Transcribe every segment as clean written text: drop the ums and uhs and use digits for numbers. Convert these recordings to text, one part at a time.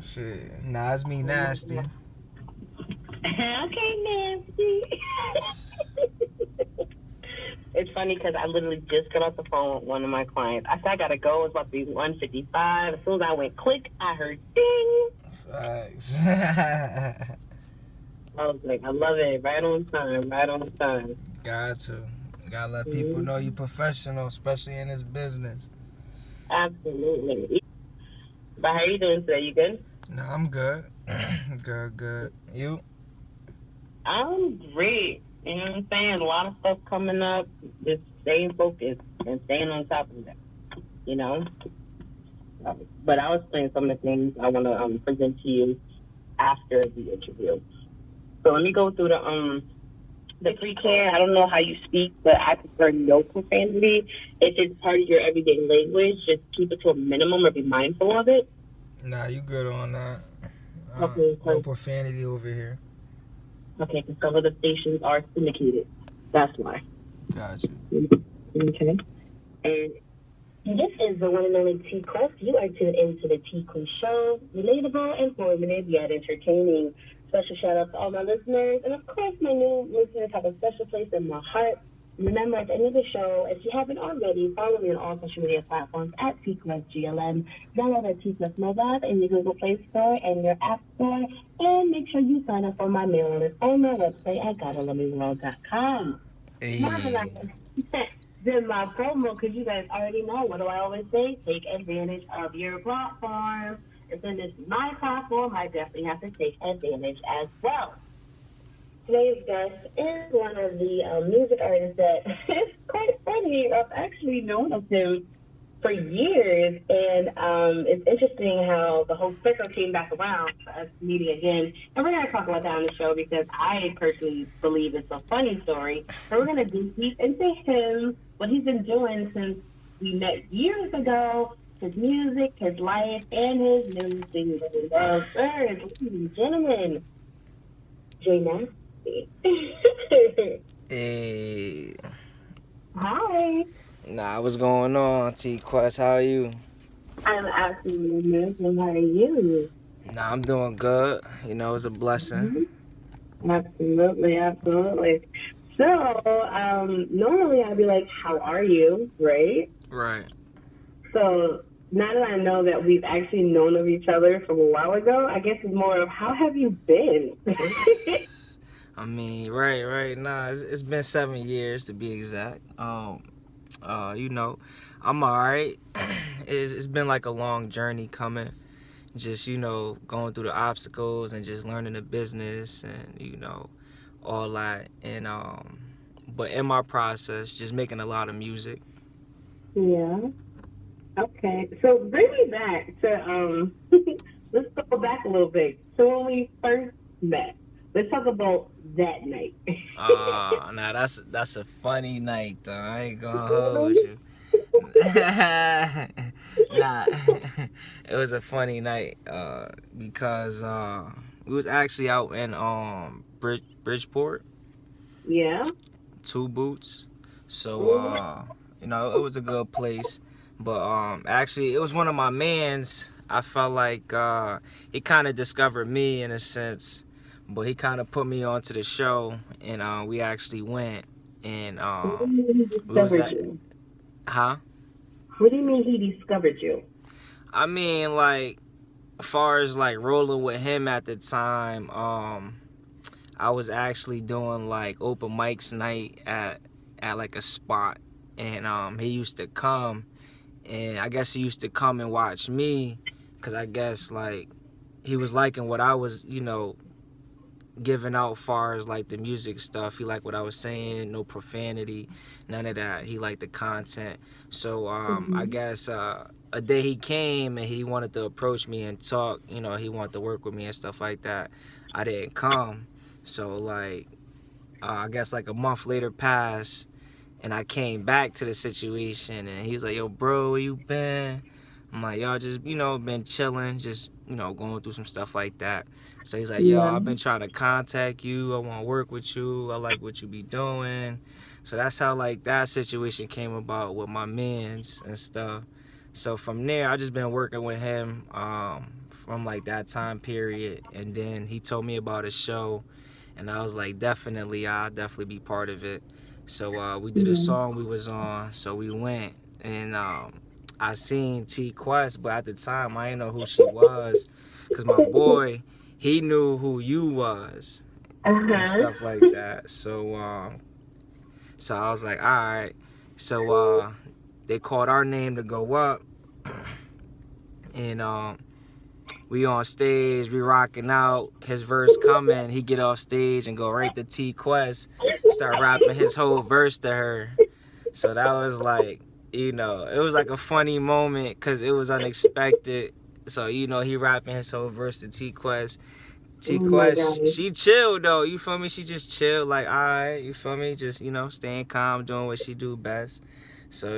Shit, Nas me nasty. Okay, Nancy. It's funny because I literally just got off the phone with one of my clients. I said I gotta go. It's about to be 1:55. As soon as I went click, I heard ding. Facts. I was like, I love it. Right on time. Right on time. Got to. Gotta let people know you professional, especially in this business. Absolutely. But how are you doing today? You good? Nah, I'm good. Good. You? I'm great. You know what I'm saying? A lot of stuff coming up. Just staying focused and staying on top of that. You know? But I'll explain some of the things I want to present to you after the interview. So let me go through the pre-care. I don't know how you speak, but I prefer no profanity. If it's part of your everyday language, just keep it to a minimum or be mindful of it. Nah, you good on that. Okay, No profanity over here. Okay, because some of the stations are syndicated. That's why. Gotcha. Okay. And this is the one and only T Quest. You are tuned into the T Quest Show. Relatable, informative, yet entertaining. Special shout out to all my listeners. And of course, my new listeners have a special place in my heart. Remember, at the end of the show, if you haven't already, follow me on all social media platforms at TQuestGLM. Download the TQuest mobile in your Google Play Store and your App Store. And make sure you sign up for my mailing list on my website at GottaLoveMeWorld.com. Hey. Then my promo, because you guys already know, what do I always say? Take advantage of your platform. And since this is my platform, I definitely have to take advantage as well. Today's guest is one of the music artists that is quite funny. I've actually known of him for years, and it's interesting how the whole circle came back around for us meeting again. And we're going to talk about that on the show because I personally believe it's a funny story. So we're going to dig deep into him, what he's been doing since we met years ago, his music, his life, and his new single. Well, sir, ladies and gentlemen, Jay Nasty. Hey. Hi. Nah, what's going on, T Quest? How are you? I'm absolutely amazing. How are you? Nah, I'm doing good. You know, it's a blessing. Absolutely. So, normally I'd be like, how are you? Right? Right. So, now that I know that we've actually known of each other from a while ago, I guess it's more of, how have you been? I mean, right. Nah, it's been 7 years to be exact. You know, I'm alright. It's been like a long journey coming. Just, you know, going through the obstacles and just learning the business and, you know, all that. And but in my process, just making a lot of music. Yeah. Okay. So bring me back to let's go back a little bit. So when we first met, let's talk about that night. Nah, that's a funny night, though. I ain't gonna hold you. Nah, it was a funny night because we was actually out in Bridgeport. Yeah. Two Boots. So you know, it was a good place. But actually it was one of my mans. I felt like he kind of discovered me in a sense, but he kind of put me onto the show, and we actually went, and we was at, You? huh? What do you mean he discovered you? I mean, like, as far as like rolling with him at the time, I was actually doing like open mics night at like a spot, and he used to come, and I guess he used to come and watch me, cause I guess like he was liking what I was, you know, giving out far as like the music stuff. He liked what I was saying, no profanity, none of that. He liked the content. So I guess a day he came and he wanted to approach me and talk, you know, he wanted to work with me and stuff like that. I didn't come. So like I guess like a month later passed, and I came back to the situation, and he was like, yo bro, where you been? I'm like, y'all just, you know, been chilling, just, you know, going through some stuff like that. So he's like, yo, I've been trying to contact you. I want to work with you. I like what you be doing. So that's how, like, that situation came about with my mans and stuff. So from there, I just been working with him from like that time period, and then he told me about a show, and I was like, definitely, I'll definitely be part of it. So we did a Mhm. song we was on, so we went, and I seen T Quest, but at the time I didn't know who she was, cause my boy, he knew who you was and Uh-huh. stuff like that. So I was like, all right. So they called our name to go up, and we on stage, we rocking out. His verse coming, he get off stage and go right to T Quest, start rapping his whole verse to her. So that was like, it was like a funny moment because it was unexpected. So he rapping his whole verse to T Quest. T Oh my Quest, God. she chilled though. You feel me? She just chilled, like, alright. You feel me? Just staying calm, doing what she do best. So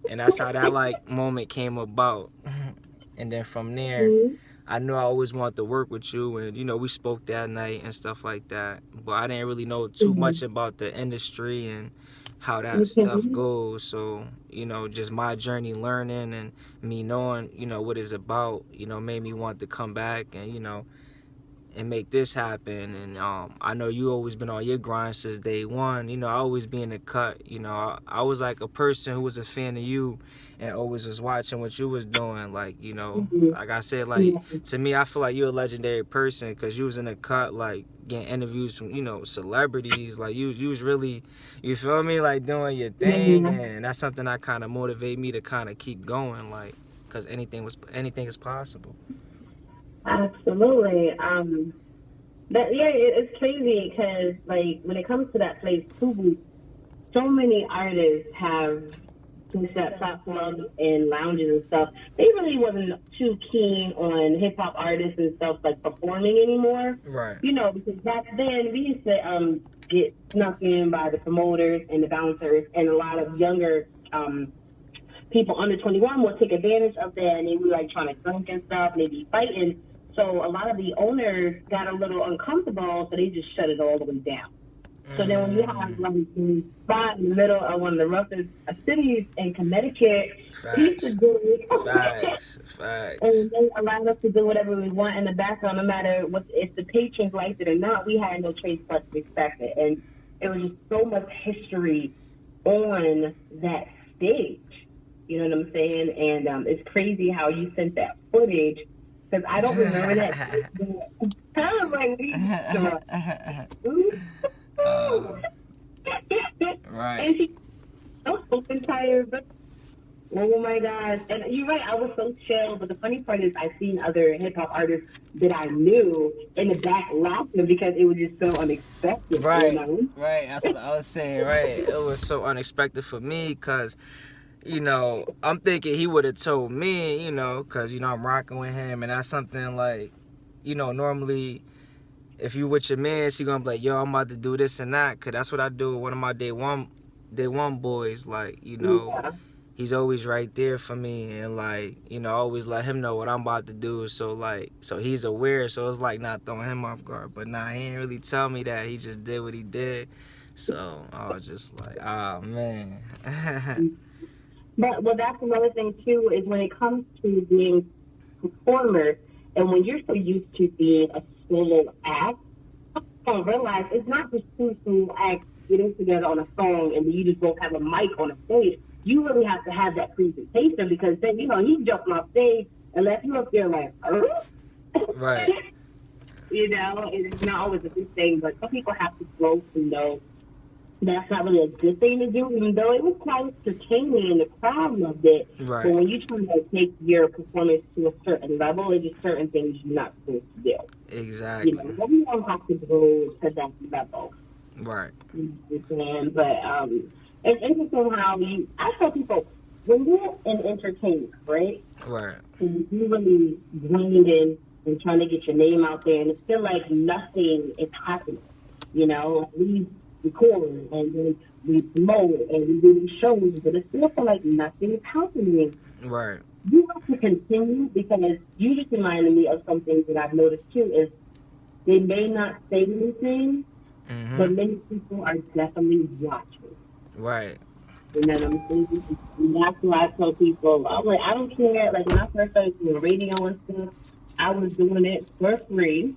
and that's how that like moment came about. And then from there, Mhm. I knew I always wanted to work with you, and we spoke that night and stuff like that. But I didn't really know too much Mhm. about the industry and how that stuff Okay. goes. So just my journey learning and me knowing what it's about, made me want to come back and and make this happen. And I know you always been on your grind since day one. I always be in the cut. I was like a person who was a fan of you and always was watching what you was doing. Like Mhm. like I said, like Yeah. to me, I feel like you're a legendary person because you was in the cut, like getting interviews from celebrities. Like you was really, you feel me, like doing your thing, Yeah. and that's something that kind of motivate me to kind of keep going, like because anything is possible. Absolutely. That yeah, it's crazy because like when it comes to that place too, so many artists have to set platforms and lounges and stuff. They really wasn't too keen on hip hop artists and stuff like performing anymore. Right. Because back then we used to get snuck in by the promoters and the bouncers, and a lot of younger people under 21 will take advantage of that, and they were like trying to drink and stuff, and they be fighting. So a lot of the owners got a little uncomfortable, so they just shut it all the way down. So then when you have Mm, like the spot in the middle of one of the roughest cities in Connecticut, piece facts. of good. Facts. Facts. And they allowed us to do whatever we want in the background, no matter what, if the patrons liked it or not. We had no choice but to respect it. And it was just so much history on that stage. You know what I'm saying? And it's crazy how you sent that footage because I don't remember that. Kind of like we uh, right. and she was so tired, but oh my gosh. And you're right, I was so chill. But the funny part is I've seen other hip hop artists that I knew in the back laughing because it was just so unexpected, Right. Right. That's what I was saying. Right. It was so unexpected for me because I'm thinking he would have told me, because I'm rocking with him, and that's something like, normally if you with your man, she gonna be like, yo, I'm about to do this and that, cause that's what I do with one of my day one boys. Like, Yeah. he's always right there for me, and like, I always let him know what I'm about to do. So like, so he's aware. So it's like not throwing him off guard. But nah, he didn't really tell me that. He just did what he did. So I was just like, ah, man. But well, that's another thing too is when it comes to being performers, and when you're so used to being a solo act, you don't realize it's not just two solo acts getting together on a song and you just don't have a mic on a stage. You really have to have that presentation because then he's jumping off stage and left you up there like, Right. it's not always a good thing, but some people have to grow to know that's not really a good thing to do, even though it was quite entertaining and the crowd loved it. But Right. when you try to take your performance to a certain level, it's just certain things you're not supposed to do. Exactly. Everyone has to go to that level. Right. You understand? But it's interesting how I tell people, when you're in entertainment, right? Right. And you really grinding and trying to get your name out there, and it feel like nothing is happening. We record and then we promote and we do these shows, but it still feel like nothing is happening. Right. You have to continue because you just reminded me of some things that I've noticed too is they may not say anything, but Mhm. many people are definitely watching. Right. You know what I'm saying? And that's why I tell people, I'm like, I don't care. Like when I first started doing radio and stuff, I was doing it for free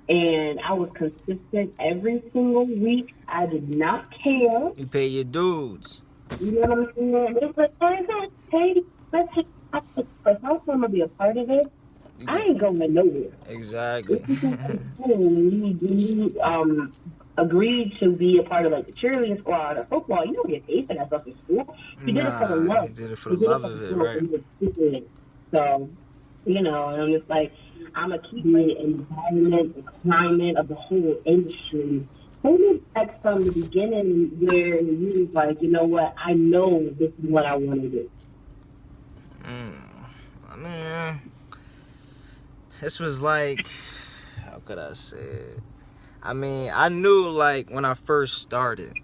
and I was consistent every single week. I did not care. You pay your dudes. You know what I'm saying? It was like, oh, it's not paid. Let's take if I want to be a part of it, I ain't going nowhere. Exactly. If you agreed to be a part of like the cheerleading squad or football, you don't get paid for that stuff in school. You did it for the love. You did it for the love of it, right? So, you know, and I'm just like, I'm going to keep the environment, the climate of the whole industry. Maybe back from the beginning where you was like, you know what, I know this is what I want to do. I mean, this was like, how could I say it? I mean, I knew like when I first started,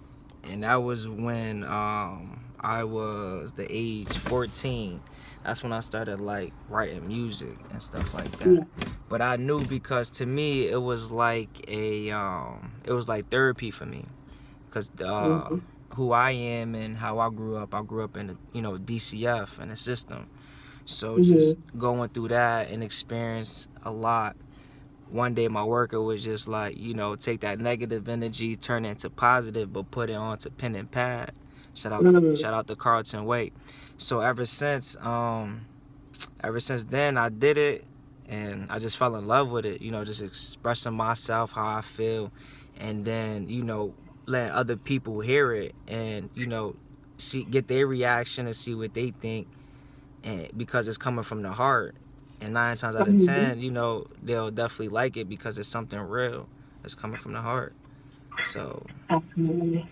and that was when I was the age 14. That's when I started like writing music and stuff like that. Yeah. But I knew because to me it was like it was like therapy for me, because who I am and how I grew up in the, you know, DCF and the system. So just going through that and experience a lot. One day my worker was just like, you know, take that negative energy, turn it into positive, but put it onto pen and pad. Shout out to Carlton Wake. So ever since then I did it, and I just fell in love with it, you know, just expressing myself, how I feel, and then, you know, letting other people hear it and, you know, get their reaction and see what they think, and because it's coming from the heart. And 9 times out of 10, you know, they'll definitely like it because it's something real. It's coming from the heart. So absolutely.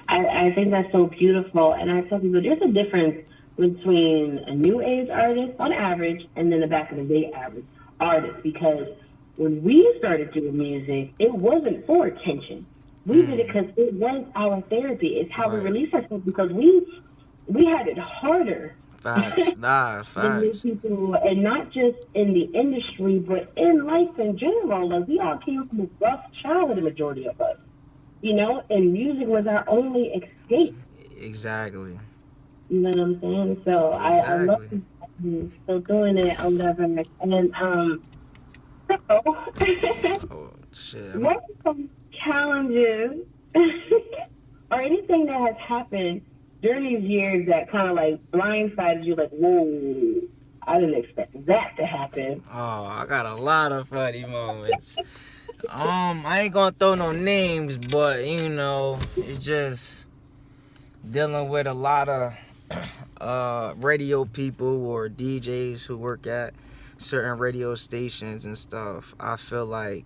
I think that's so beautiful. And I tell people there's a difference between a new age artist on average and then the back of the day average artist. Because when we started doing music, it wasn't for attention. We did it because it was our therapy. It's how we release ourselves, because we had it harder. Facts. People, and not just in the industry, but in life in general. Like, we all came from a rough childhood, the majority of us. You know, and music was our only escape. Exactly. You know what I'm saying? So exactly. I love you still doing it or whatever. And oh shit. What are some challenges or anything that has happened during these years that kind of like blindsided you? Like, whoa, I didn't expect that to happen. Oh, I got a lot of funny moments. I ain't gonna throw no names, but you know, it's just dealing with a lot of radio people or DJs who work at certain radio stations and stuff. I feel like,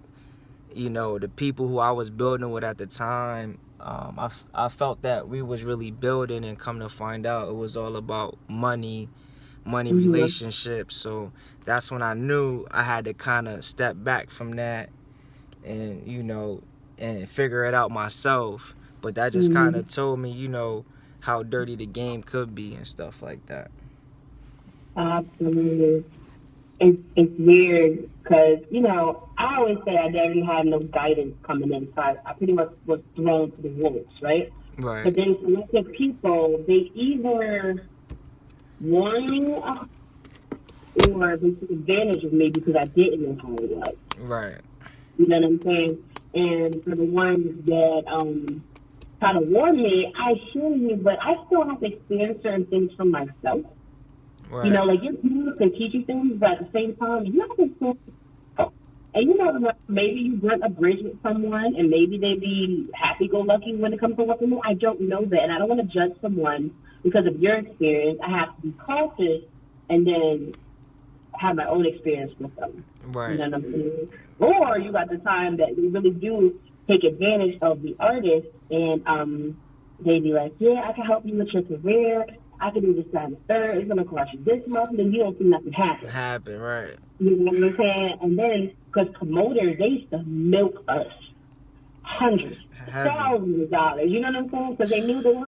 you know, the people who I was building with at the time, I felt that we was really building, and come to find out it was all about money relationships. So that's when I knew I had to kind of step back from that and, you know, and figure it out myself. But that just kind of told me, you know, how dirty the game could be and stuff like that. Absolutely. It's weird because, you know, I always say I never had no guidance coming in, so I pretty much was thrown to the wolves, right? Right. But then selective people, they either warn me or they took advantage of me because I didn't know how it was. Right. You know what I'm saying? And for the ones that kind of warn me, I hear you, but I still have to experience certain things for myself. Right. You know, like your parents can teach you things, but at the same time, you have to experience yourself. And you know, maybe you burn a bridge with someone, and maybe they be happy-go-lucky when it comes to working with. I don't know that, and I don't want to judge someone because of your experience. I have to be cautious and then have my own experience with them. Right. You know what I'm saying? Or you got the time that they really do take advantage of the artist, and they be like, yeah, I can help you with your career. I can do this, that, and the third. It's going to cost you this much, and then you don't see nothing happen. Right. You know what I'm saying? And then, because promoters, they used to milk us hundreds, thousands of dollars. You know what I'm saying? Because they knew they were